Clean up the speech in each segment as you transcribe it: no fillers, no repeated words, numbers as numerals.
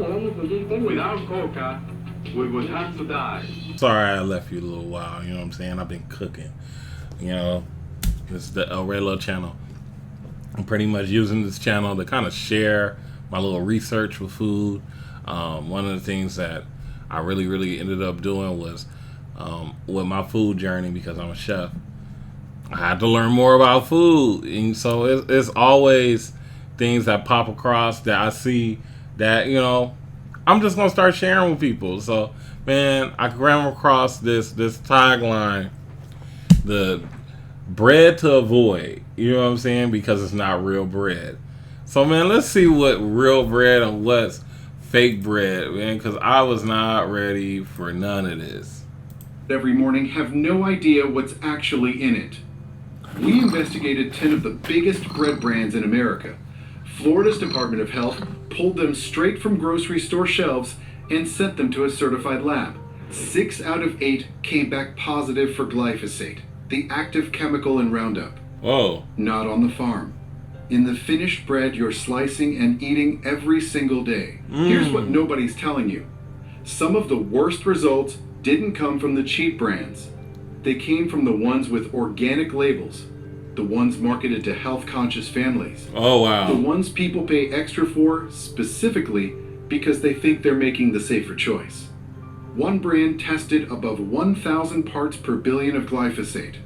Without coca, we would have to die. Sorry I left you a little while, you know what I'm saying? I've been cooking. You know, this is the Oroweat channel. I'm pretty much using this channel to kind of share my little research with food. One of the things that I really ended up doing was with my food journey, because I'm a chef, I had to learn more about food. And so it's always things that pop across that I see that, you know, I'm just going to start sharing with people. So, man, I ran across this tagline, the bread to avoid, you know what I'm saying? Because it's not real bread. So, man, let's see what real bread and what's fake bread, man, because I was not ready for none of this. Every morning have no idea what's actually in it. We investigated 10 of the biggest bread brands in America. Florida's Department of Health pulled them straight from grocery store shelves and sent them to a certified lab. 6 out of 8 came back positive for glyphosate, the active chemical in Roundup. Whoa. Not on the farm. In the finished bread you're slicing and eating every single day. Here's what nobody's telling you. Some of the worst results didn't come from the cheap brands. They came from the ones with organic labels, the ones marketed to health-conscious families. Oh, wow. The ones people pay extra for specifically because they think they're making the safer choice. One brand tested above 1,000 parts per billion of glyphosate,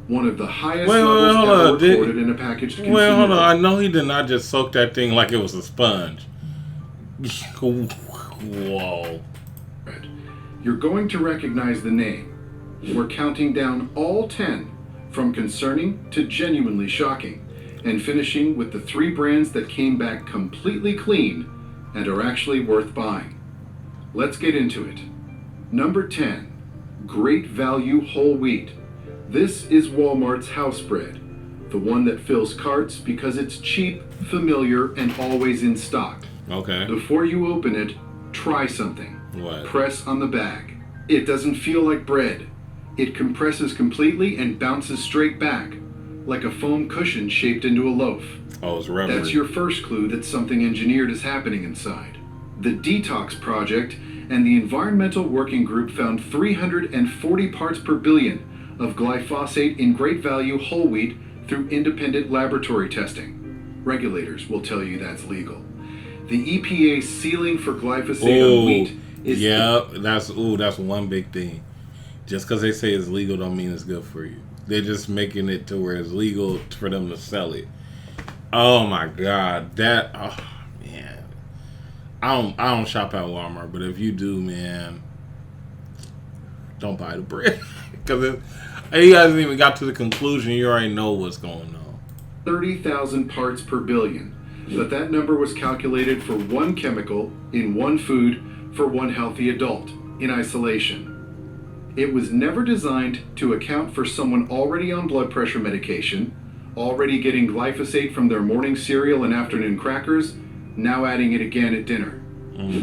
one of the highest levels ever recorded in a packaged consumer. Wait, hold on. I know he did not just soak that thing like it was a sponge. Whoa. You're going to recognize the name. We're counting down all 10, from concerning to genuinely shocking, and finishing with the 3 brands that came back completely clean and are actually worth buying. Let's get into it. Number 10, Great Value Whole Wheat. This is Walmart's house bread, the one that fills carts because it's cheap, familiar, and always in stock. Okay. Before you open it, try something. What? Press on the bag. It doesn't feel like bread. It compresses completely and bounces straight back, like a foam cushion shaped into a loaf. Oh, it's rubbery. That's your first clue that something engineered is happening inside. The Detox Project and the Environmental Working Group found 340 parts per billion of glyphosate in Great Value whole wheat through independent laboratory testing. Regulators will tell you that's legal. The EPA's ceiling for glyphosate on wheat is... Yeah, that's one big thing. Just because they say it's legal don't mean it's good for you. They're just making it to where it's legal for them to sell it. Oh my God, man. I don't shop at Walmart, but if you do, man, don't buy the bread because you hasn't even got to the conclusion. You already know what's going on. 30,000 parts per billion, but that number was calculated for one chemical in one food for one healthy adult in isolation. It was never designed to account for someone already on blood pressure medication, already getting glyphosate from their morning cereal and afternoon crackers, now adding it again at dinner.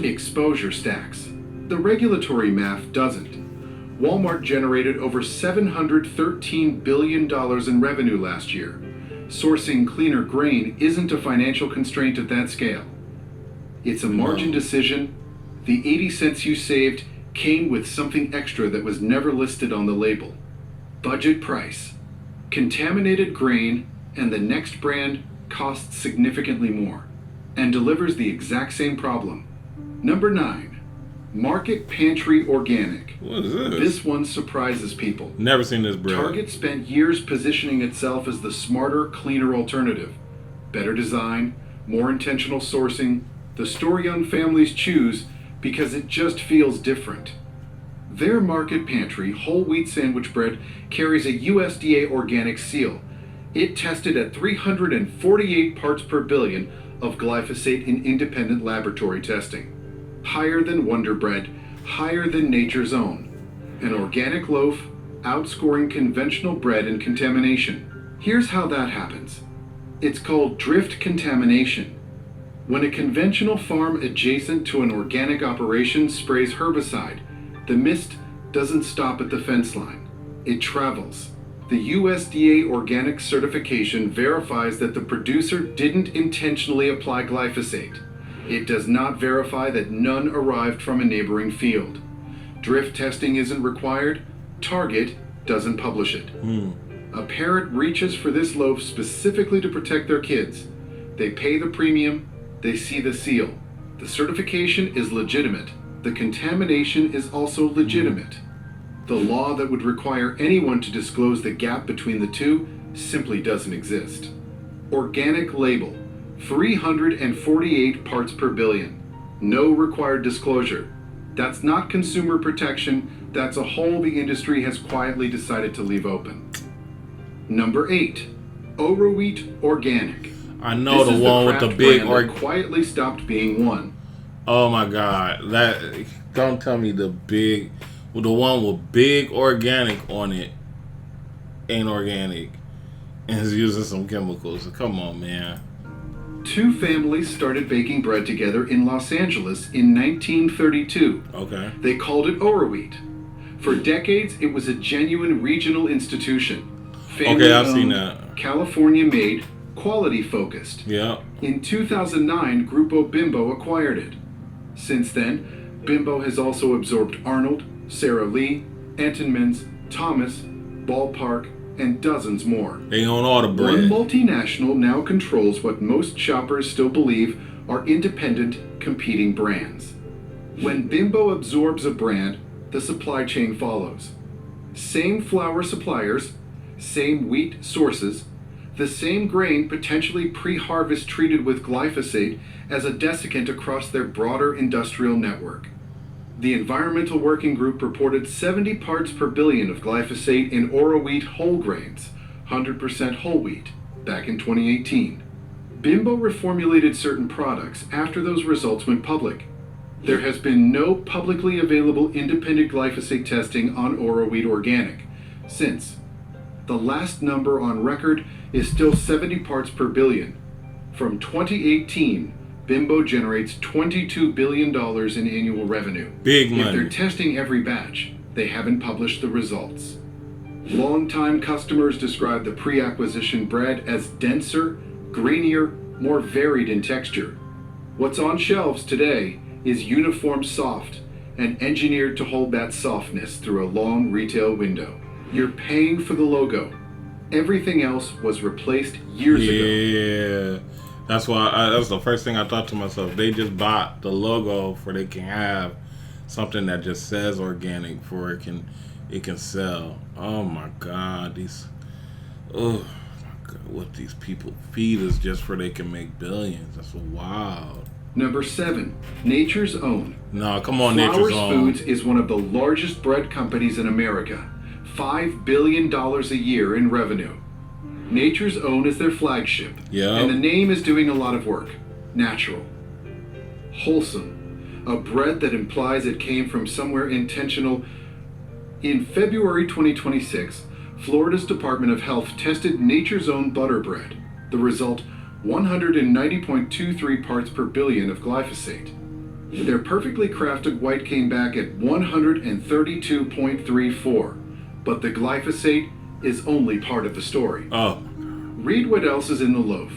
Exposure stacks. The regulatory math doesn't. Walmart generated over $713 billion in revenue last year. Sourcing cleaner grain isn't a financial constraint at that scale. It's a margin decision. The 80 cents you saved came with something extra that was never listed on the label. Budget price. Contaminated grain, and the next brand costs significantly more and delivers the exact same problem. Number 9, Market Pantry Organic. What is this? This one surprises people. Never seen this bread. Target spent years positioning itself as the smarter, cleaner alternative. Better design, more intentional sourcing. The store young families choose because it just feels different. Their Market Pantry whole wheat sandwich bread carries a USDA organic seal. It tested at 348 parts per billion of glyphosate in independent laboratory testing. Higher than Wonderbread, higher than Nature's Own. An organic loaf, outscoring conventional bread in contamination. Here's how that happens. It's called drift contamination. When a conventional farm adjacent to an organic operation sprays herbicide, the mist doesn't stop at the fence line. It travels. The USDA organic certification verifies that the producer didn't intentionally apply glyphosate. It does not verify that none arrived from a neighboring field. Drift testing isn't required. Target doesn't publish it. A parent reaches for this loaf specifically to protect their kids. They pay the premium, they see the seal. The certification is legitimate. The contamination is also legitimate. The law that would require anyone to disclose the gap between the two simply doesn't exist. Organic label, 348 parts per billion. No required disclosure. That's not consumer protection. That's a hole the industry has quietly decided to leave open. Number 8, Oroweat Organic. I know the one with the big that quietly stopped being one. Oh my God! That don't tell me the one with big organic on it ain't organic and is using some chemicals. Come on, man. Two families started baking bread together in Los Angeles in 1932. Okay. They called it Oroweat. For decades, it was a genuine regional institution. Okay, I've seen that. California-made, quality-focused. Yeah. In 2009, Grupo Bimbo acquired it. Since then, Bimbo has also absorbed Arnold, Sara Lee, Entenmann's, Thomas, Ballpark, and dozens more. They own all the bread. One multinational now controls what most shoppers still believe are independent, competing brands. When Bimbo absorbs a brand, the supply chain follows. Same flour suppliers, same wheat sources, the same grain potentially pre-harvest treated with glyphosate as a desiccant across their broader industrial network. The Environmental Working Group reported 70 parts per billion of glyphosate in Oroweat whole grains, 100% whole wheat, back in 2018. Bimbo reformulated certain products after those results went public. There has been no publicly available independent glyphosate testing on Oroweat Organic since. The last number on record is still 70 parts per billion. From 2018, Bimbo generates $22 billion in annual revenue. Big money. If they're testing every batch, they haven't published the results. Longtime customers describe the pre-acquisition bread as denser, grainier, more varied in texture. What's on shelves today is uniform soft and engineered to hold that softness through a long retail window. You're paying for the logo. Everything else was replaced years ago. Yeah, that's why. That's the first thing I thought to myself. They just bought the logo for they can have something that just says organic for it can sell. Oh my God, what these people feed us just for they can make billions. That's wild. Number 7, Nature's Own. No, come on, Nature's Own. Flowers Foods is one of the largest bread companies in America. $5 billion a year in revenue. Nature's Own is their flagship. Yeah. And the name is doing a lot of work. Natural. Wholesome. A bread that implies it came from somewhere intentional. In February 2026, Florida's Department of Health tested Nature's Own butter bread. The result, 190.23 parts per billion of glyphosate. Their perfectly crafted white came back at 132.34, but the glyphosate is only part of the story. Oh. Read what else is in the loaf.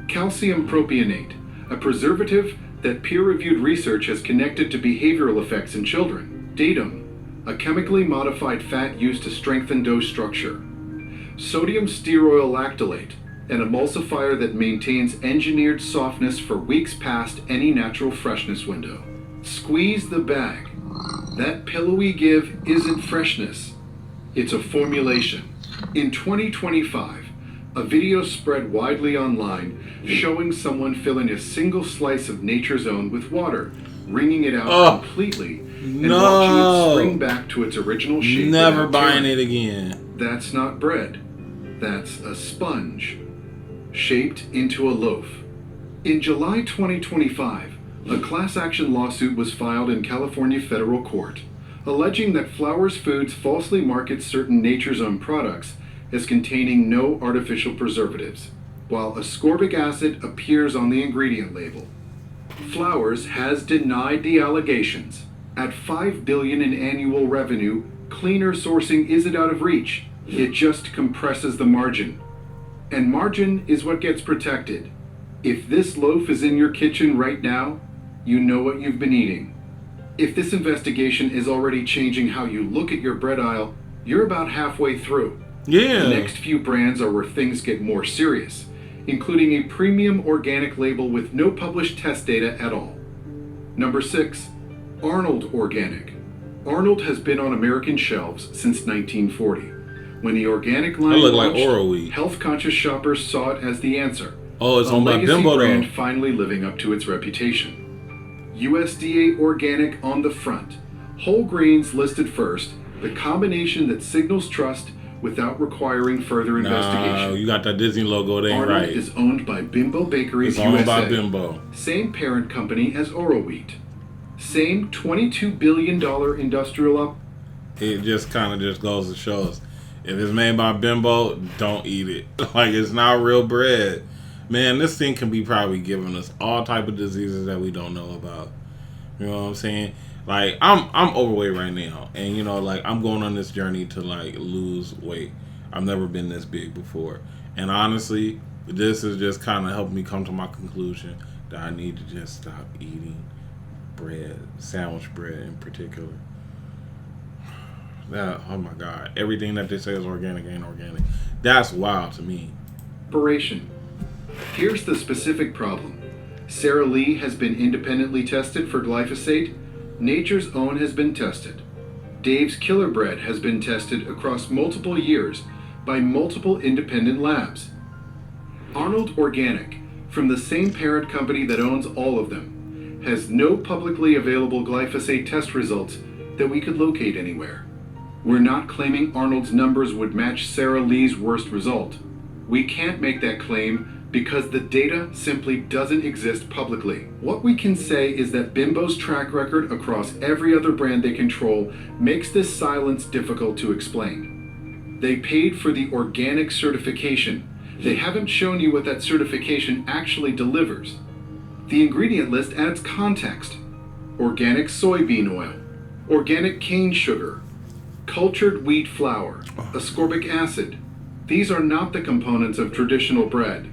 Calcium propionate, a preservative that peer-reviewed research has connected to behavioral effects in children. Datum, a chemically modified fat used to strengthen dough structure. Sodium stearoyl lactylate, an emulsifier that maintains engineered softness for weeks past any natural freshness window. Squeeze the bag. That pillowy give isn't freshness. It's a formulation. In 2025, a video spread widely online showing someone filling a single slice of Nature's Own with water, wringing it out completely, and watching it spring back to its original shape. Never buying it again. That's not bread. That's a sponge, shaped into a loaf. In July 2025, a class action lawsuit was filed in California federal court, alleging that Flowers Foods falsely markets certain Nature's Own products as containing no artificial preservatives, while ascorbic acid appears on the ingredient label. Flowers has denied the allegations. At $5 billion in annual revenue, cleaner sourcing isn't out of reach. It just compresses the margin. And margin is what gets protected. If this loaf is in your kitchen right now, you know what you've been eating. If this investigation is already changing how you look at your bread aisle, you're about halfway through. Yeah. The next few brands are where things get more serious, including a premium organic label with no published test data at all. Number 6. Arnold Organic. Arnold has been on American shelves since 1940. When the organic line look like launched, Oroweat. health-conscious shoppers saw it as the answer. Oh, it's a owned by legacy Bimbo brand though. finally living up to its reputation. USDA Organic on the front. Whole grains listed first, the combination that signals trust without requiring further investigation. Nah, you got that Disney logo, it ain't Arnold right. is owned by Bimbo Bakeries It's owned USA. by Bimbo. Same parent company as Oroweat. Same $22 billion industrial up. It just kind of just goes to show us, if it's made by Bimbo, don't eat it. Like, it's not real bread. Man, this thing can be probably giving us all type of diseases that we don't know about. You know what I'm saying? Like, I'm overweight right now, and you know, like, I'm going on this journey to like lose weight. I've never been this big before, and honestly, this is just kind of helping me come to my conclusion that I need to just stop eating bread, sandwich bread in particular. That, oh my God, everything that they say is organic ain't organic. That's wild to me. Operation. Here's the specific problem. Sara Lee has been independently tested for glyphosate. Nature's Own has been tested. Dave's Killer Bread has been tested across multiple years by multiple independent labs. Arnold Organic, from the same parent company that owns all of them, has no publicly available glyphosate test results that we could locate anywhere. We're not claiming Arnold's numbers would match Sara Lee's worst result. We can't make that claim because the data simply doesn't exist publicly. What we can say is that Bimbo's track record across every other brand they control makes this silence difficult to explain. They paid for the organic certification. They haven't shown you what that certification actually delivers. The ingredient list adds context. Organic soybean oil, organic cane sugar, cultured wheat flour, ascorbic acid. These are not the components of traditional bread.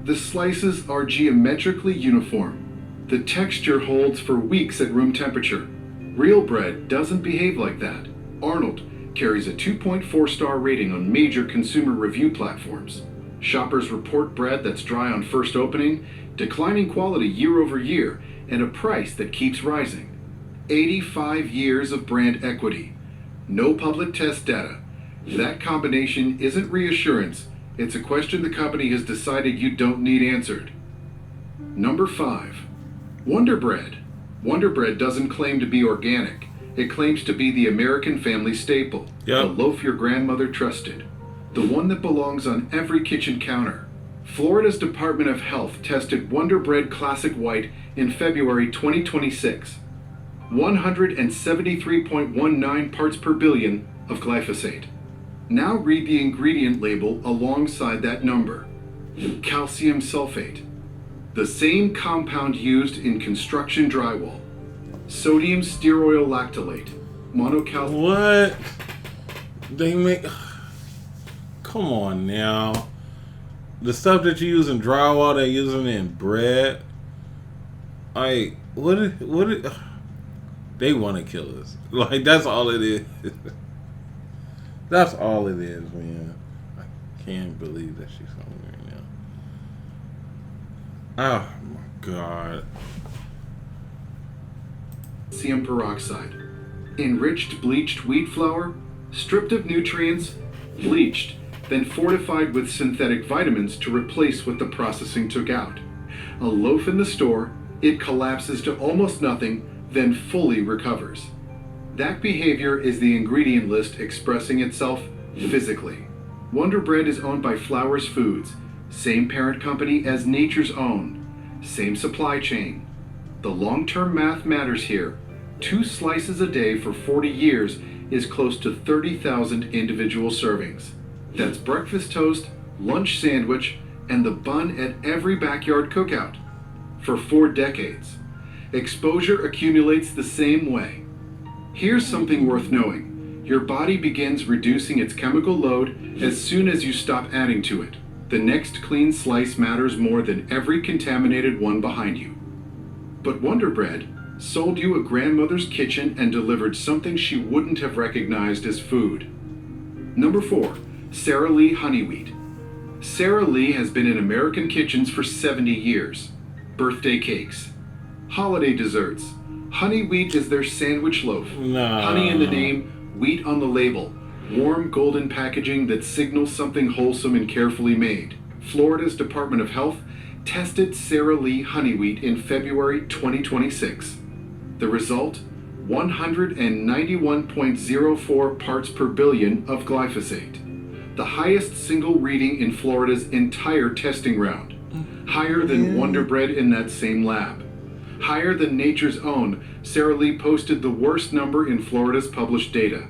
The slices are geometrically uniform. The texture holds for weeks at room temperature. Real bread doesn't behave like that. Arnold carries a 2.4-star rating on major consumer review platforms. Shoppers report bread that's dry on first opening, declining quality year over year, and a price that keeps rising. 85 years of brand equity. No public test data. That combination isn't reassurance. It's a question the company has decided you don't need answered. Number 5. Wonderbread. Wonderbread doesn't claim to be organic. It claims to be the American family staple. Yep. The loaf your grandmother trusted. The one that belongs on every kitchen counter. Florida's Department of Health tested Wonderbread Classic White in February 2026. 173.19 parts per billion of glyphosate. Now read the ingredient label alongside that number. Calcium sulfate. The same compound used in construction drywall. Sodium stearoyl lactylate. Monocalcium. What? They make... Come on now. The stuff that you use in drywall, they're using it in bread. Like, they want to kill us. Like, that's all it is. That's all it is, man. I can't believe that she's coming right now. Oh my God. Calcium peroxide. Enriched bleached wheat flour, stripped of nutrients, bleached, then fortified with synthetic vitamins to replace what the processing took out. A loaf in the store, it collapses to almost nothing, then fully recovers. That behavior is the ingredient list expressing itself physically. Wonderbread is owned by Flowers Foods, same parent company as Nature's Own, same supply chain. The long-term math matters here. 2 slices a day for 40 years is close to 30,000 individual servings. That's breakfast toast, lunch sandwich, and the bun at every backyard cookout. For 4 decades. Exposure accumulates the same way. Here's something worth knowing. Your body begins reducing its chemical load as soon as you stop adding to it. The next clean slice matters more than every contaminated one behind you. But Wonderbread sold you a grandmother's kitchen and delivered something she wouldn't have recognized as food. Number 4, Sara Lee Honey Wheat. Sara Lee has been in American kitchens for 70 years. Birthday cakes, holiday desserts. Honey wheat is their sandwich loaf. No. Honey in the name, wheat on the label. Warm golden packaging that signals something wholesome and carefully made. Florida's Department of Health tested Sara Lee honey wheat in February 2026. The result? 191.04 parts per billion of glyphosate. The highest single reading in Florida's entire testing round. Higher than Wonderbread in that same lab. Higher than Nature's own, Sara Lee posted the worst number in Florida's published data.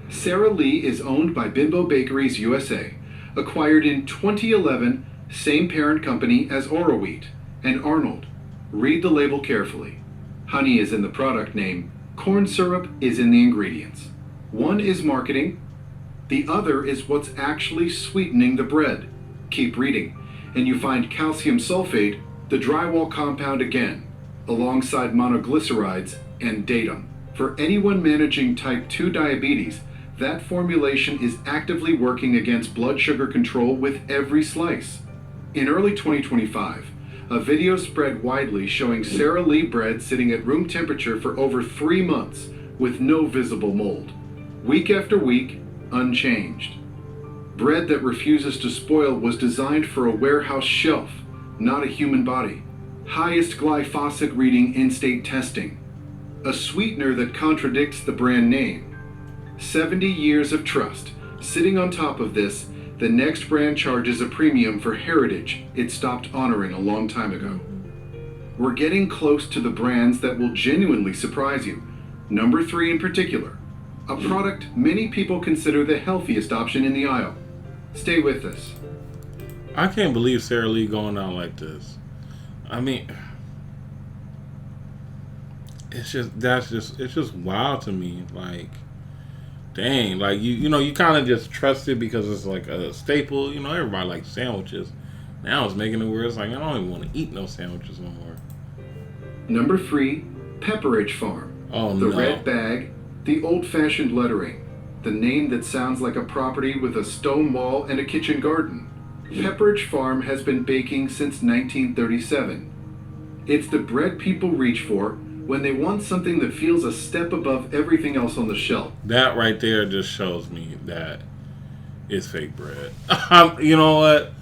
Sara Lee is owned by Bimbo Bakeries USA, acquired in 2011, same parent company as Oroweat and Arnold. Read the label carefully. Honey is in the product name, corn syrup is in the ingredients. One is marketing, the other is what's actually sweetening the bread. Keep reading, and you find calcium sulfate, the drywall compound again, alongside monoglycerides and datum. For anyone managing type 2 diabetes, that formulation is actively working against blood sugar control with every slice. In early 2025, a video spread widely showing Sara Lee bread sitting at room temperature for over 3 months with no visible mold. Week after week, unchanged. Bread that refuses to spoil was designed for a warehouse shelf, not a human body. Highest glyphosate reading in state testing. A sweetener that contradicts the brand name. 70 years of trust. Sitting on top of this, the next brand charges a premium for heritage it stopped honoring a long time ago. We're getting close to the brands that will genuinely surprise you. Number 3 in particular. A product many people consider the healthiest option in the aisle. Stay with us. I can't believe Sara Lee going out like this. I mean, it's just wild to me. Like, dang, like you know, you kind of just trust it because it's like a staple. You know, everybody likes sandwiches. Now it's making it where it's like I don't even want to eat no sandwiches no more. Number 3, Pepperidge Farm. Oh The no. red bag, the old-fashioned lettering, the name that sounds like a property with a stone wall and a kitchen garden. Pepperidge Farm has been baking since 1937. It's the bread people reach for when they want something that feels a step above everything else on the shelf. That right there just shows me that it's fake bread. You know what?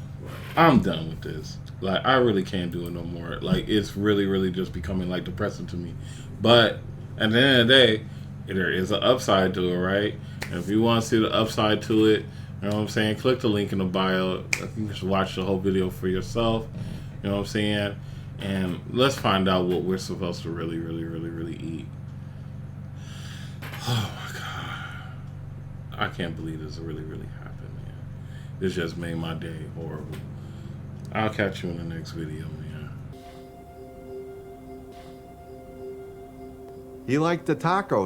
I'm done with this. Like, I really can't do it no more. Like, it's really, really just becoming, like, depressing to me. But at the end of the day, there is an upside to it, right? And if you want to see the upside to it, you know what I'm saying? Click the link in the bio. You can just watch the whole video for yourself. You know what I'm saying? And let's find out what we're supposed to really, really, really, really eat. Oh my God. I can't believe this really, really happened, man. This just made my day horrible. I'll catch you in the next video, man. He liked the tacos.